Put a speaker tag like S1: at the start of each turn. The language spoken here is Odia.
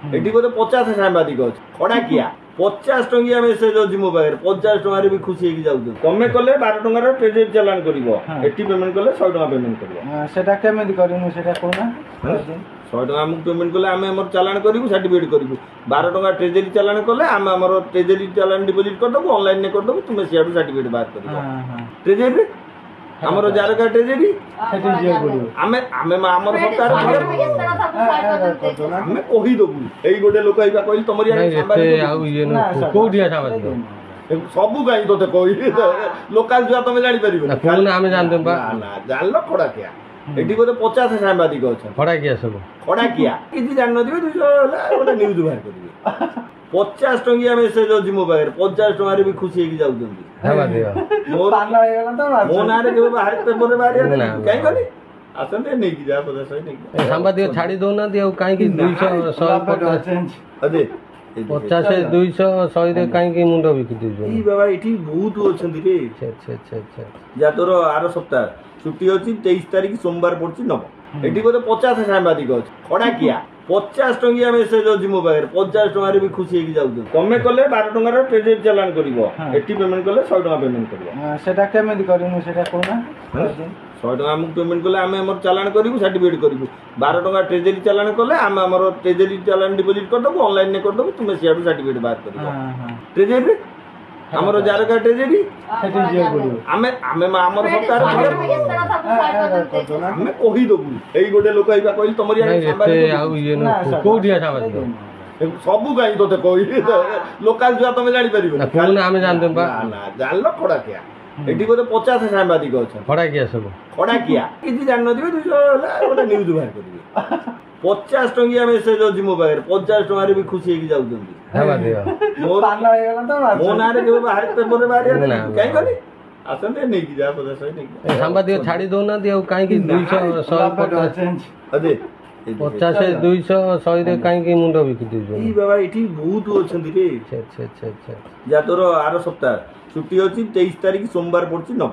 S1: ଏଠି ବୋଧେ 50 ସାମ୍ବାଦିକ ଅଛି ଖଡ଼ା କିଆ 50 ଟଙ୍କିଆ ମେସେଜ ଅଛି ମୋ ପାଖରେ 50 ଟଙ୍କାରେ ବି ଖୁସି ହେଇକି ଯାଉଛନ୍ତି ତମେ କଲେ 12 ଟଙ୍କାର ଟ୍ରେଜେରୀ ଚାଲାଣ କରିବ ଏଠି ପେମେଣ୍ଟ କଲେ 100 ଟଙ୍କା ପେମେଣ୍ଟ କରିବ
S2: ସେଟା କେମିତି କରିବୁ ସେଟା କୋଉନା
S1: 100 ଟଙ୍କା ଆମକୁ ପେମେଣ୍ଟ କଲେ ଆମେ ଆମର ଚାଲାଣ କରିବୁ ସାର୍ଟିଫିକେଟ କରିବୁ 12 ଟଙ୍କା ଟ୍ରେଜେରୀ ଚାଲାଣ କଲେ ଆମେ ଆମର ଟ୍ରେଜେରୀ ଚାଲାଣ ଡିପୋଜିଟ୍ କରିଦେବୁ ଅନଲାଇନରେ କରିଦେବୁ ତୁମେ ସିଆଡୁ ସାର୍ଟିଫିକେଟ ବାହାର କରିବ ଟ୍ରେଜେରୀରେ ଆମର ଜାରକା ଟ୍ରେଜେରୀ ଆମେ ଆମେ ଆମର ସପ୍ତାହ ଆମେ କହିଦେବୁ ଏଇ ଗୋଟେ ଲୋକ ଏଇଟା କହିଲି ତମର ସବୁ କାହିଁ ତୋତେ କହିଲି ଲୋକାଲ ଛୁଆ ତମେ ଜାଣିପାରିବ
S3: ଆମେ ଜାଣିଦେବୁ
S1: ଜାଣିଲ ଖଡ଼ା କିଆ ଏଠି ବୋଧେ 50 ସାମ୍ବାଦିକ ଅଛନ୍ତି
S3: ଖଡ଼ା କିଆ ସବୁ
S1: ଖଡ଼ା କିଆ କିଛି ଜାଣିନଥିବେ 200 ଗୋଟେ ନ୍ୟୁଜ ବାହାର କରିବେ 50 ଟଙ୍କିଆ ମେସେଜ ଅଛି ମୋ ପାଖରେ 50 ଟଙ୍କାରେ ବି ଖୁସି ହେଇକି ଯାଉଛନ୍ତି ମୋ ନାଁରେ କେବେ ବାହାରେ ପେପରରେ ବାହାରିବା କାହିଁ କଲି ଆସନ୍ତେ ନେଇକି ଯା 50 ନେଇକି
S3: ସାମ୍ବାଦିକ ଛାଡ଼ି ଦଉନାହାନ୍ତି ଆଉ କାହିଁକି 200 100 କାହିଁକି ମୁଣ୍ଡ ବିକି ଦଉଛନ୍ତି
S1: ବାବା ଏଠି ବହୁତ ଅଛନ୍ତି ରେ ଯା ତୋର ଆର ସପ୍ତାହ ଛୁଟି ଅଛି 23 ତାରିଖ ସୋମବାର ପଡୁଛି ନବ ଏଠି ବୋଧେ 50 ସାମ୍ବାଦିକ ଅଛି ଖଡ଼ା କିଆ 50 ଟଙ୍କିଆ ମେସେଜ ଅଛି ମୋ ପାଖରେ 50 ଟଙ୍କାରେ ବି ଖୁସି ହେଇକି ଯାଉଛନ୍ତି ତମେ କଲେ 12 ଟଙ୍କାର ଟ୍ରେଜେରୀ ଚାଲାଣ କରିବ ଏଠି ପେମେଣ୍ଟ କଲେ 100 ଟଙ୍କା ପେମେଣ୍ଟ କରିବ
S2: ସେଟା କେମିତି କରିବୁ ସେଟା କୋଉନା
S1: 100 ଟଙ୍କା ଆମକୁ ପେମେଣ୍ଟ କଲେ ଆମେ ଆମର ଚାଲାଣ କରିବୁ ସାର୍ଟିଫିକେଟ କରିବୁ 12 ଟଙ୍କା ଟ୍ରେଜେରୀ ଚାଲାଣ କଲେ ଆମେ ଆମର ଟ୍ରେଜେରୀ ଚାଲାଣ ଡିପୋଜିଟ୍ କରିଦେବୁ ଅନଲାଇନରେ କରିଦେବୁ ତୁମେ ସିଆଡୁ ସାର୍ଟିଫିକେଟ ବାହାର କରିବ ଟ୍ରେଜେରୀରେ ଆମର ଜାରକା ଟ୍ରେଜେରୀ ଆମେ ଆମେ ଆମର ସପ୍ତାହ ଆମେ କହିଦେବୁ ଏଇ ଗୋଟେ ଲୋକ ଏଇଟା କହିଲି ତମର ସବୁ କାହିଁ ତୋତେ କହିଲି ଲୋକାଲ ଛୁଆ ତମେ ଜାଣିପାରିବ
S3: ଆମେ ଜାଣିଦେବୁ
S1: ଜାଣିଲ ଖଡ଼ା କିଆ ଏଠି ବୋଧେ 50 ସାମ୍ବାଦିକ ଅଛନ୍ତି
S3: ଖଡ଼ା କିଆ ସବୁ
S1: ଖଡ଼ା କିଆ କିଛି ଜାଣିନଥିବେ 200 ଗୋଟେ ନ୍ୟୁଜ ବାହାର କରିବେ 50 ଟଙ୍କିଆ ମେସେଜ ଅଛି ମୋ ପାଖରେ 50 ଟଙ୍କାରେ ବି ଖୁସି ହେଇକି ଯାଉଛନ୍ତି ମୋ ନାଁରେ କେବେ ବାହାରେ ପେପରରେ ବାହାରିବା କାହିଁ କଲି ଆସନ୍ତେ ନେଇକି ଯା 50 ନେଇକି
S3: ସାମ୍ବାଦିକ ଛାଡ଼ି ଦଉନାହାନ୍ତି ଆଉ କାହିଁକି 200 100 କାହିଁକି ମୁଣ୍ଡ ବିକି ଦଉଛନ୍ତି
S1: ବାବା ଏଠି ବହୁତ ଅଛନ୍ତି ରେ ଯା ତୋର ଆର ସପ୍ତାହ ଛୁଟି ଅଛି 23 ତାରିଖ ସୋମବାର ପଡୁଛି ନବ